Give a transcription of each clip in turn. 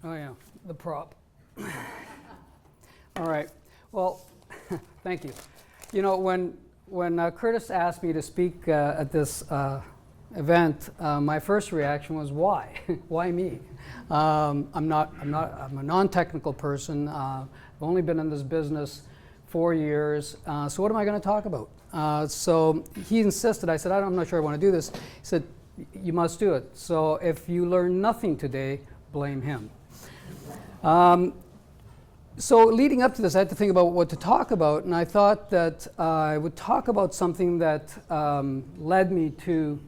Oh yeah, the prop. All right. Well, thank you. You know, when Curtis asked me to speak at this event, my first reaction was, why? Why me? I'm a non-technical person. I've only been in this business 4 years. So what am I going to talk about? So he insisted. I said, I'm not sure I want to do this. He said, you must do it. So if you learn nothing today, blame him. So leading up to this, I had to think about what to talk about, and I thought that I would talk about something that led me to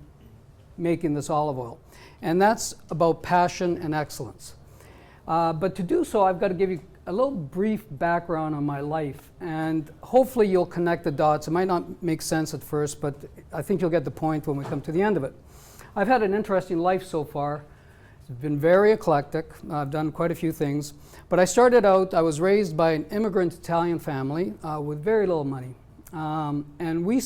making this olive oil, and that's about passion and excellence. But to do so, I've got to give you a little brief background on my life, and hopefully you'll connect the dots. It might not make sense at first, but I think you'll get the point when we come to the end of it. I've had an interesting life so far. It's been very eclectic. I've done quite a few things. But I started out, I was raised by an immigrant Italian family with very little money. And we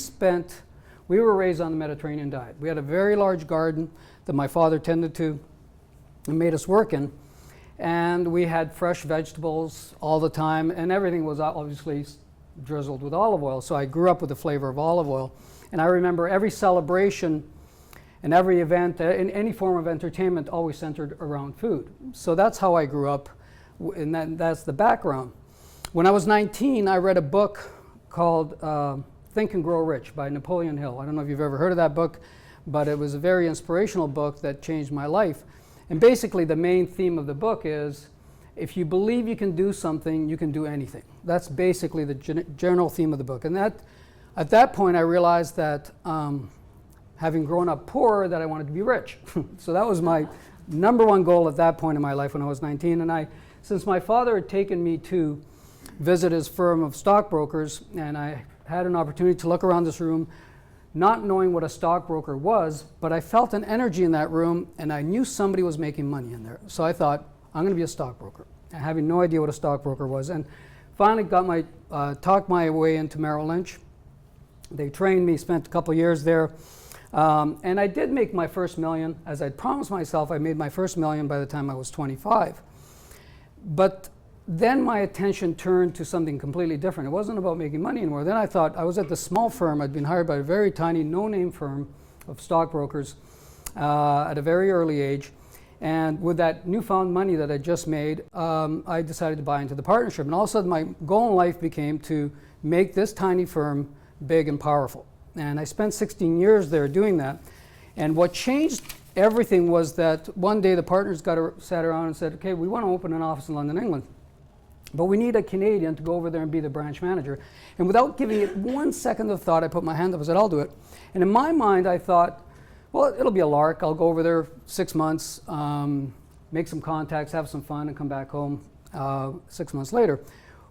were raised on the Mediterranean diet. We had a very large garden that my father tended to and made us work in. And we had fresh vegetables all the time, and everything was obviously drizzled with olive oil. So I grew up with the flavor of olive oil. And I remember every celebration and every event, in any form of entertainment, always centered around food. So that's how I grew up, and that's the background. When I was 19, I read a book called Think and Grow Rich by Napoleon Hill. I don't know if you've ever heard of that book, but it was a very inspirational book that changed my life. And basically the main theme of the book is, if you believe you can do something, you can do anything. That's basically the general theme of the book. And at that point I realized that having grown up poor, that I wanted to be rich. So that was my number one goal at that point in my life when I was 19. And since my father had taken me to visit his firm of stockbrokers, and I had an opportunity to look around this room, not knowing what a stockbroker was, but I felt an energy in that room, and I knew somebody was making money in there. So I thought, I'm going to be a stockbroker, and having no idea what a stockbroker was. And finally talked my way into Merrill Lynch. They trained me, spent a couple years there. And I did make my first million. As I'd promised myself, I made my first million by the time I was 25. But then my attention turned to something completely different. It wasn't about making money anymore. Then I thought, I was at this small firm. I'd been hired by a very tiny, no-name firm of stockbrokers at a very early age. And with that newfound money that I just made, I decided to buy into the partnership. And all of a sudden, my goal in life became to make this tiny firm big and powerful. And I spent 16 years there doing that. And what changed everything was that one day the partners sat around and said, okay, we want to open an office in London, England, but we need a Canadian to go over there and be the branch manager. And without giving it 1 second of thought, I put my hand up and said, I'll do it. And in my mind, I thought, well, it'll be a lark. I'll go over there 6 months, make some contacts, have some fun, and come back home 6 months later.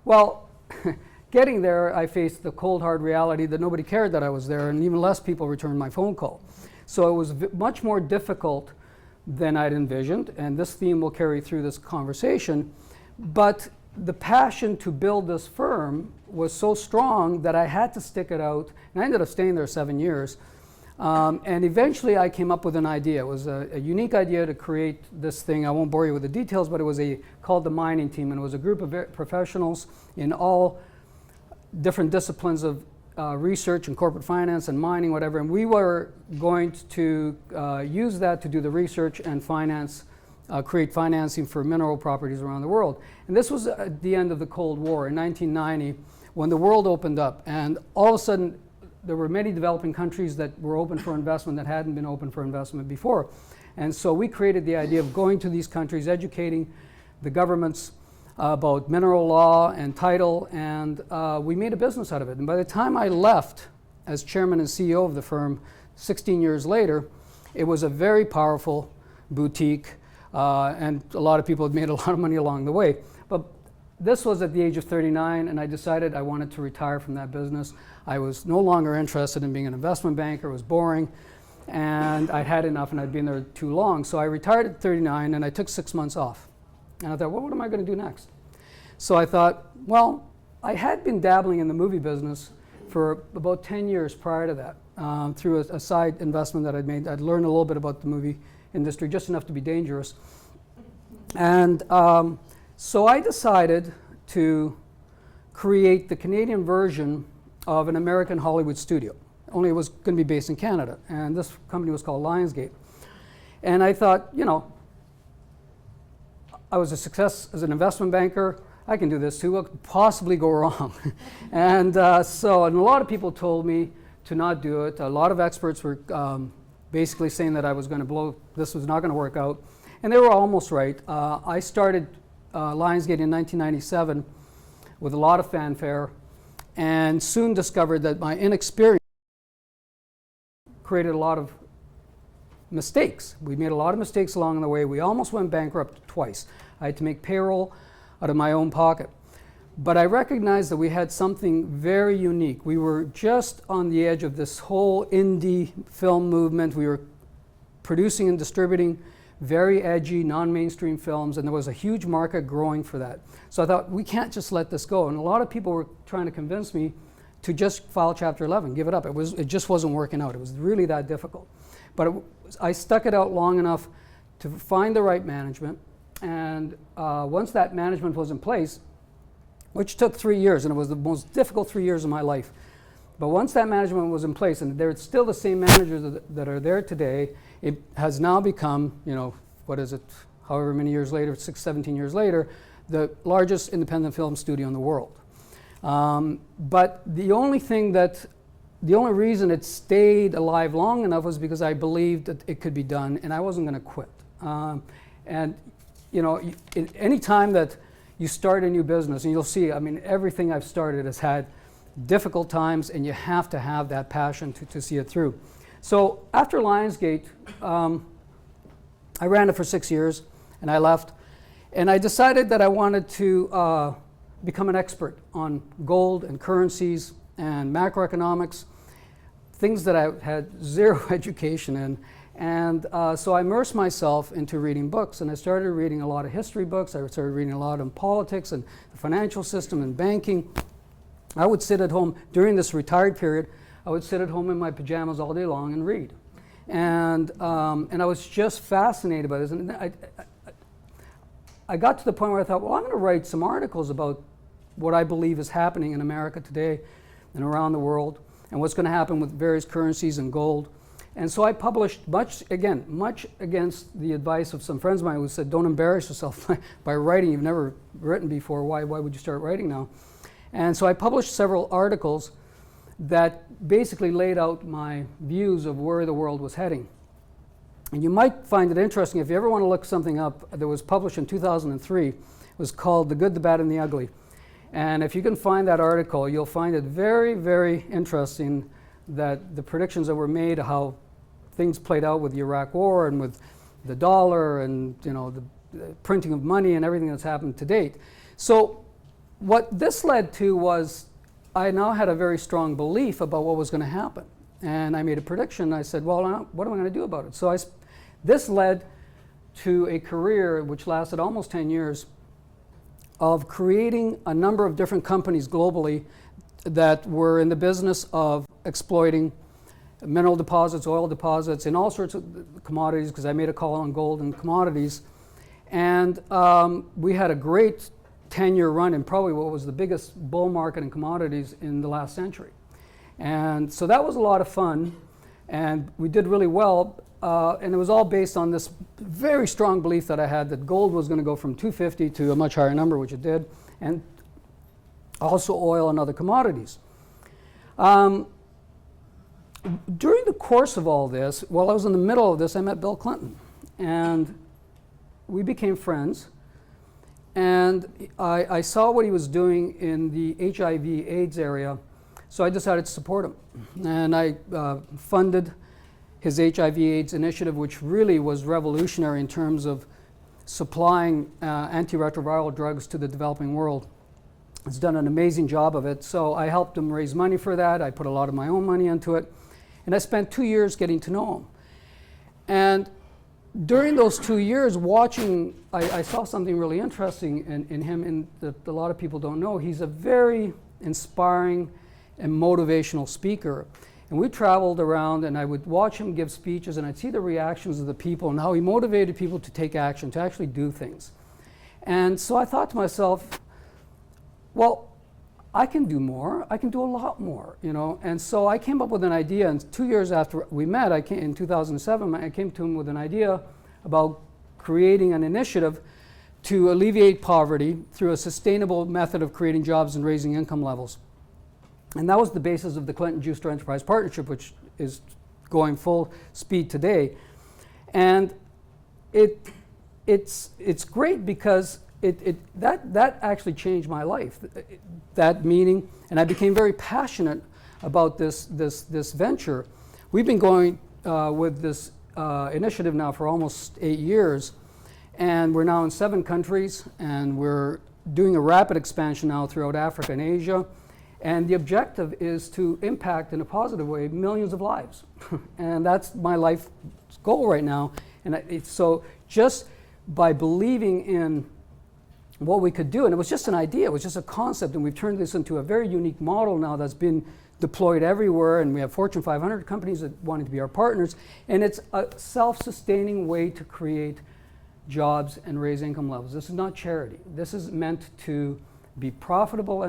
Well, getting there, I faced the cold, hard reality that nobody cared that I was there, and even less people returned my phone call. So it was much more difficult than I'd envisioned, and this theme will carry through this conversation. But the passion to build this firm was so strong that I had to stick it out, and I ended up staying there 7 years. And eventually I came up with an idea. It was a unique idea to create this thing. I won't bore you with the details, but it was called the Mining Team, and it was a group of professionals in all different disciplines of research and corporate finance and mining, whatever, and we were going to use that to do the research and finance, create financing for mineral properties around the world. And this was at the end of the Cold War in 1990, when the world opened up, and all of a sudden there were many developing countries that were open for investment that hadn't been open for investment before. And so we created the idea of going to these countries, educating the governments about mineral law and title, and we made a business out of it. And by the time I left as chairman and CEO of the firm 16 years later, it was a very powerful boutique, and a lot of people had made a lot of money along the way. But this was at the age of 39, and I decided I wanted to retire from that business. I was no longer interested in being an investment banker. It was boring, and I'd had enough, and I'd been there too long. So I retired at 39, and I took 6 months off. And I thought, well, what am I going to do next? So I thought, well, I had been dabbling in the movie business for about 10 years prior to that, through a side investment that I'd made. I'd learned a little bit about the movie industry, just enough to be dangerous. And so I decided to create the Canadian version of an American Hollywood studio. Only it was going to be based in Canada. And this company was called Lionsgate. And I thought, you know, I was a success as an investment banker. I can do this too. What could possibly go wrong? And a lot of people told me to not do it. A lot of experts were basically saying that I was going to blow, this was not going to work out. And they were almost right. I started Lionsgate in 1997 with a lot of fanfare, and soon discovered that my inexperience created a lot of mistakes. We made a lot of mistakes along the way. We almost went bankrupt twice. I had to make payroll out of my own pocket. But I recognized that we had something very unique. We were just on the edge of this whole indie film movement. We were producing and distributing very edgy, non-mainstream films, and there was a huge market growing for that. So I thought, we can't just let this go. And a lot of people were trying to convince me to just file Chapter 11, give it up. It just wasn't working out. It was really that difficult. But I stuck it out long enough to find the right management. And once that management was in place, which took 3 years, and it was the most difficult 3 years of my life. But once that management was in place, and they're still the same managers that are there today, it has now become, you know, what is it, however many years later, 17 years later, the largest independent film studio in the world. But the only reason it stayed alive long enough was because I believed that it could be done, and I wasn't going to quit. And you know, any time that you start a new business, and you'll see, I mean, everything I've started has had difficult times, and you have to have that passion to see it through. So after Lionsgate, I ran it for 6 years, and I left. And I decided that I wanted to become an expert on gold and currencies and macroeconomics, things that I had zero education in. And so I immersed myself into reading books, and I started reading a lot of history books. I started reading a lot on politics and the financial system and banking. I would sit at home during this retired period. I would sit at home in my pajamas all day long and read. And I was just fascinated by this. And I got to the point where I thought, well, I'm going to write some articles about what I believe is happening in America today and around the world, and what's going to happen with various currencies and gold. And so I published much against the advice of some friends of mine who said, don't embarrass yourself by writing. You've never written before. Why would you start writing now? And so I published several articles that basically laid out my views of where the world was heading. And you might find it interesting if you ever want to look something up that was published in 2003. It was called The Good, the Bad, and the Ugly. And if you can find that article, you'll find it very, very interesting that the predictions that were made, how things played out with the Iraq War and with the dollar and, you know, the printing of money and everything that's happened to date. So what this led to was I now had a very strong belief about what was going to happen. And I made a prediction. I said, well, what am I going to do about it? So this led to a career which lasted almost 10 years of creating a number of different companies globally that were in the business of exploiting mineral deposits, oil deposits, and all sorts of commodities, because I made a call on gold and commodities. And we had a great 10-year run in probably what was the biggest bull market in commodities in the last century. And so that was a lot of fun, and we did really well. And it was all based on this very strong belief that I had that gold was going to go from 250 to a much higher number, which it did, and also oil and other commodities. During the course of all this, while I was in the middle of this, I met Bill Clinton, and we became friends. And I saw what he was doing in the HIV/AIDS area, so I decided to support him. And I funded his HIV/AIDS initiative, which really was revolutionary in terms of supplying antiretroviral drugs to the developing world. He's done an amazing job of it. So I helped him raise money for that. I put a lot of my own money into it. And I spent 2 years getting to know him. And during those 2 years watching, I saw something really interesting in him, and that a lot of people don't know. He's a very inspiring and motivational speaker. And we traveled around, and I would watch him give speeches, and I'd see the reactions of the people and how he motivated people to take action, to actually do things. And so I thought to myself, well, I can do more. I can do a lot more, you know. And so I came up with an idea, and 2 years after we met, in 2007, I came to him with an idea about creating an initiative to alleviate poverty through a sustainable method of creating jobs and raising income levels. And that was the basis of the Clinton-Giustra Enterprise Partnership, which is going full speed today. And it's great because that actually changed my life, that meaning, and I became very passionate about this venture. We've been going with this initiative now for almost 8 years, and we're now in 7 countries, and we're doing a rapid expansion now throughout Africa and Asia. And the objective is to impact in a positive way millions of lives. And that's my life's goal right now. And so just by believing in what we could do, and it was just an idea, it was just a concept, and we've turned this into a very unique model now that's been deployed everywhere, and we have Fortune 500 companies that wanted to be our partners, and it's a self-sustaining way to create jobs and raise income levels. This is not charity. This is meant to be profitable.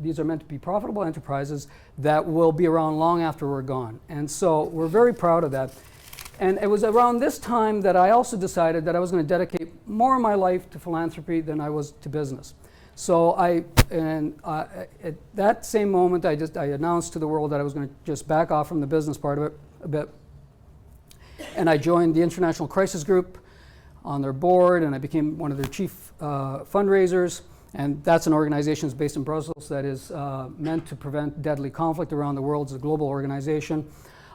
These are meant to be profitable enterprises that will be around long after we're gone. And so we're very proud of that. And it was around this time that I also decided that I was going to dedicate more of my life to philanthropy than I was to business. So at that same moment, I announced to the world that I was going to just back off from the business part of it a bit. And I joined the International Crisis Group on their board, and I became one of their chief fundraisers. And that's an organization that's based in Brussels that is meant to prevent deadly conflict around the world. It's a global organization.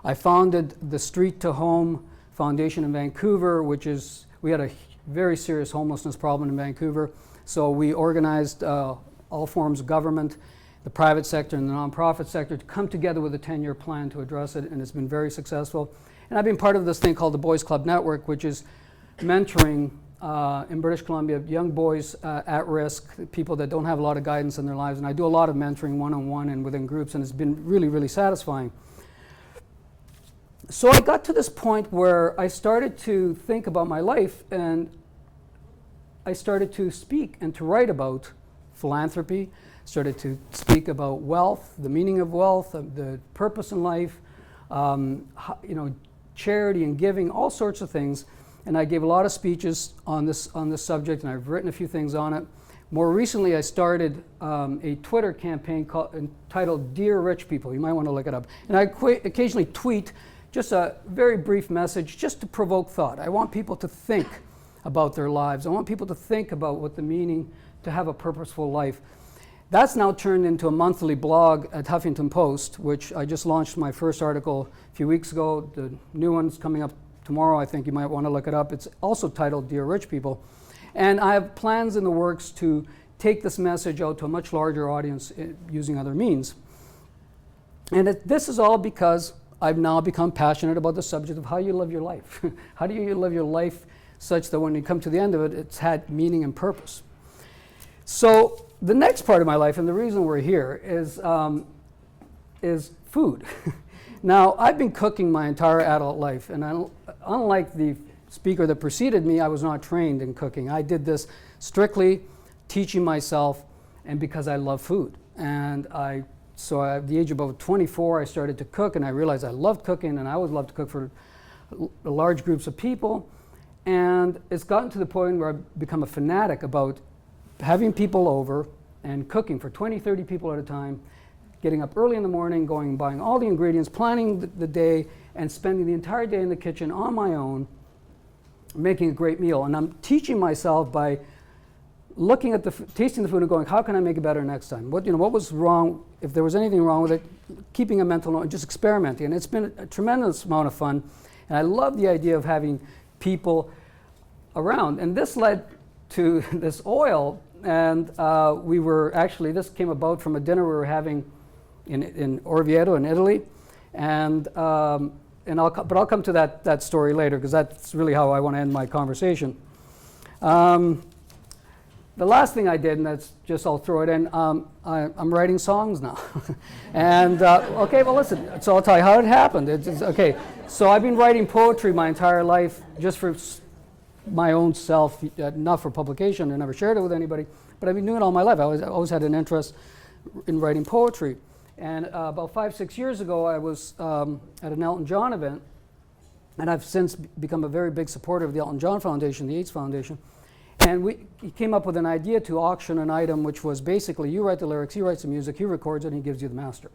I founded the Street to Home Foundation in Vancouver, we had a very serious homelessness problem in Vancouver. So we organized all forms of government, the private sector and the nonprofit sector to come together with a 10-year plan to address it, and it's been very successful. And I've been part of this thing called the Boys Club Network, which is mentoring in British Columbia young boys at risk, people that don't have a lot of guidance in their lives. And I do a lot of mentoring one-on-one and within groups, and it's been really, really satisfying. So I got to this point where I started to think about my life, and I started to speak and to write about philanthropy, started to speak about wealth, the meaning of wealth, the purpose in life, charity and giving, all sorts of things. And I gave a lot of speeches on this subject, and I've written a few things on it. More recently, I started a Twitter campaign entitled Dear Rich People. You might want to look it up. And I occasionally tweet just a very brief message just to provoke thought. I want people to think about their lives. I want people to think about what the meaning to have a purposeful life. That's now turned into a monthly blog at Huffington Post, which I just launched my first article a few weeks ago. The new one's coming up tomorrow. I think you might want to look it up. It's also titled Dear Rich People. And I have plans in the works to take this message out to a much larger audience using other means. And this is all because I've now become passionate about the subject of how you live your life. How do you live your life such that when you come to the end of it, it's had meaning and purpose? So the next part of my life, and the reason we're here, is food. Now, I've been cooking my entire adult life, and unlike the speaker that preceded me, I was not trained in cooking. I did this strictly teaching myself and because I love food. And so at the age of about 24, I started to cook, and I realized I loved cooking, and I always loved to cook for large groups of people. And it's gotten to the point where I've become a fanatic about having people over and cooking for 20, 30 people at a time, getting up early in the morning, going and buying all the ingredients, planning the day, and spending the entire day in the kitchen on my own, making a great meal. And I'm teaching myself by looking at tasting the food and going, how can I make it better next time? What was wrong? If there was anything wrong with it, keeping a mental note and just experimenting. And it's been a tremendous amount of fun. And I love the idea of having people around. And this led to this oil. And this came about from a dinner we were having in Orvieto in Italy. And I'll come to that story later, because that's really how I want to end my conversation. The last thing I did, and that's just, I'll throw it in, I'm writing songs now. And, okay, well listen, so I'll tell you how it happened. Okay, so I've been writing poetry my entire life just for my own self, not for publication. I never shared it with anybody, but I've been doing it all my life. I always had an interest in writing poetry. And about 5, 6 years ago, I was at an Elton John event, and I've since become a very big supporter of the Elton John Foundation, the AIDS Foundation. And he came up with an idea to auction an item which was basically you write the lyrics, he writes the music, he records it, and he gives you the master.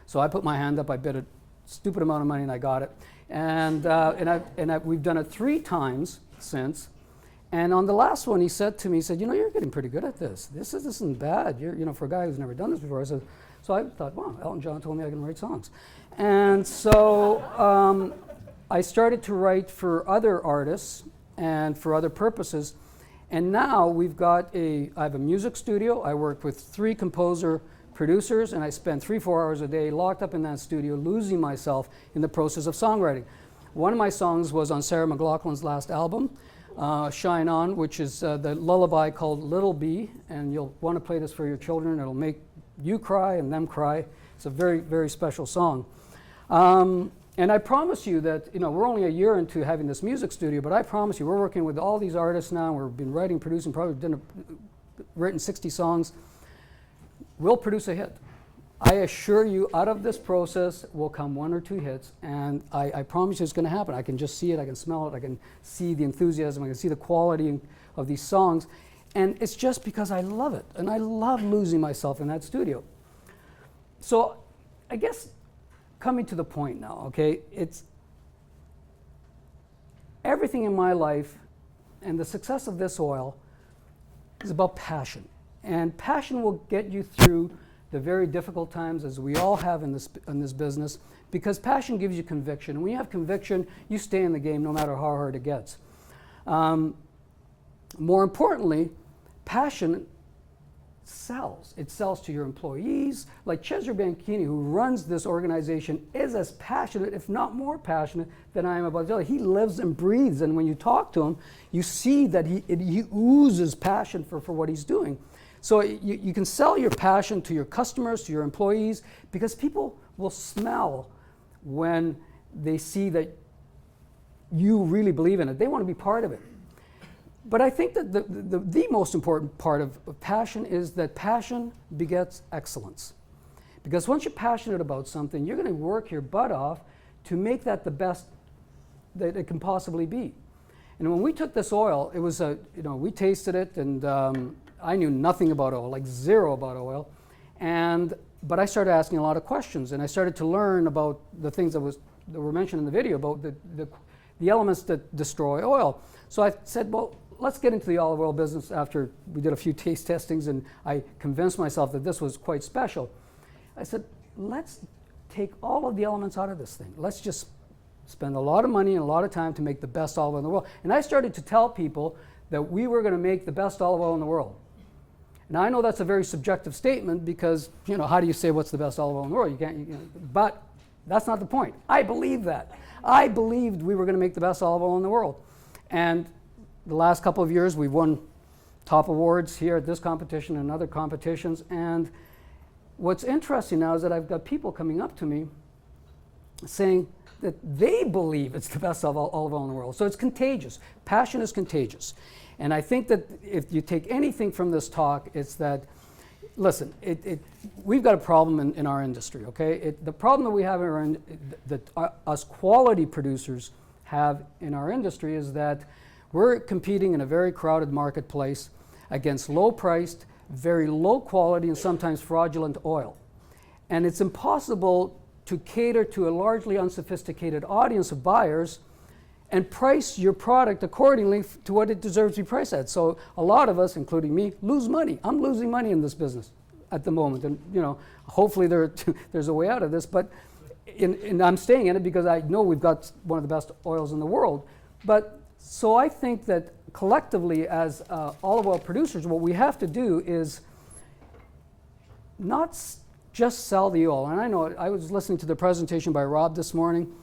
So I put my hand up, I bid a stupid amount of money, and I got it. And we've done it 3 times since. And on the last one, he said to me, he said, you know, you're getting pretty good at this. This isn't bad. You're, you know, for a guy who's never done this before. So I thought, wow, Elton John told me I can write songs. And so I started to write for other artists and for other purposes. And now I have a music studio. I work with 3 composer producers, and I spend 3-4 hours a day locked up in that studio, losing myself in the process of songwriting. One of my songs was on Sarah McLachlan's last album, Shine On, which is the lullaby called Little Bee, and you'll want to play this for your children. It'll make you cry and them cry. It's a very, very special song. And I promise you that, you know, we're only a year into having this music studio, but I promise you we're working with all these artists now. We've been writing, producing, probably written 60 songs. We'll produce a hit. I assure you, out of this process will come 1 or 2 hits, and I promise you it's going to happen. I can just see it, I can smell it, I can see the enthusiasm, I can see the quality of these songs, and it's just because I love it, and I love losing myself in that studio. So I guess coming to the point now, okay, it's everything in my life and the success of this oil is about passion. And passion will get you through the very difficult times, as we all have in this business, because passion gives you conviction. And when you have conviction, you stay in the game no matter how hard it gets. More importantly, passion sells. It sells to your employees. Like Cesare Banchini, who runs this organization, is as passionate, if not more passionate, than I am about it. He lives and breathes, and when you talk to him, you see that he oozes passion for what he's doing. So you can sell your passion to your customers, to your employees, because people will smell when they see that you really believe in it. They want to be part of it. But I think that the most important part of passion is that passion begets excellence. Because once you're passionate about something, you're going to work your butt off to make that the best that it can possibly be. And when we took this oil, it was we tasted it, and I knew nothing about oil, like zero about oil. But I started asking a lot of questions, and I started to learn about the things that were mentioned in the video, about the elements that destroy oil. So I said, well, let's get into the olive oil business. After we did a few taste testings and I convinced myself that this was quite special, I said, let's take all of the elements out of this thing. Let's just spend a lot of money and a lot of time to make the best olive oil in the world. And I started to tell people that we were going to make the best olive oil in the world. Now, I know that's a very subjective statement because, how do you say what's the best olive oil in the world? You can't, but that's not the point. I believe that. I believed we were going to make the best olive oil in the world. And the last couple of years, we've won top awards here at this competition and other competitions. And what's interesting now is that I've got people coming up to me saying that they believe it's the best olive oil in the world. So it's contagious. Passion is contagious. And I think that if you take anything from this talk, it's that, listen, we've got a problem in our industry, okay? The problem that we have that us quality producers have in our industry is that we're competing in a very crowded marketplace against low-priced, very low quality, and sometimes fraudulent oil. And it's impossible to cater to a largely unsophisticated audience of buyers and price your product accordingly to what it deserves to be priced at. So a lot of us, including me, lose money. I'm losing money in this business at the moment. And hopefully there's a way out of this. But and I'm staying in it because I know we've got one of the best oils in the world. But so I think that collectively as olive oil producers, what we have to do is not just sell the oil. And I know I was listening to the presentation by Rob this morning,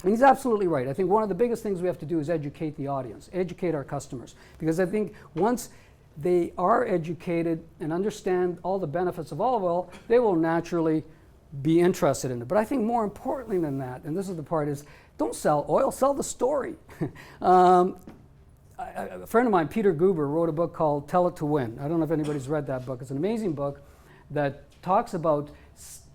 and he's absolutely right. I think one of the biggest things we have to do is educate the audience, educate our customers. Because I think once they are educated and understand all the benefits of olive oil, they will naturally be interested in it. But I think more importantly than that, and this is the part, is don't sell oil, sell the story. a friend of mine, Peter Guber, wrote a book called Tell It to Win. I don't know if anybody's read that book. It's an amazing book that talks about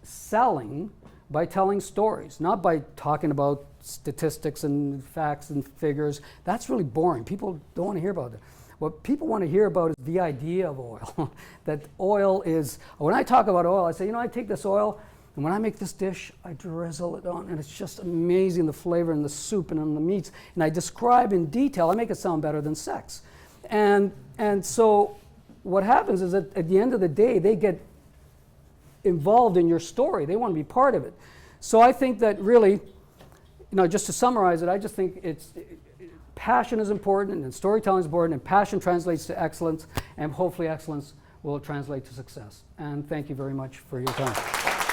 selling by telling stories, not by talking about statistics and facts and figures. That's really boring. People don't want to hear about that. What people want to hear about is the idea of oil. That oil is, when I talk about oil, I say, I take this oil, and when I make this dish, I drizzle it on, and it's just amazing, the flavor in the soup and in the meats. And I describe in detail, I make it sound better than sex. And so what happens is that at the end of the day, they get involved in your story. They want to be part of it. So I think that really, just to summarize it, I just think passion is important, and storytelling is important, and passion translates to excellence, and hopefully excellence will translate to success. And thank you very much for your time.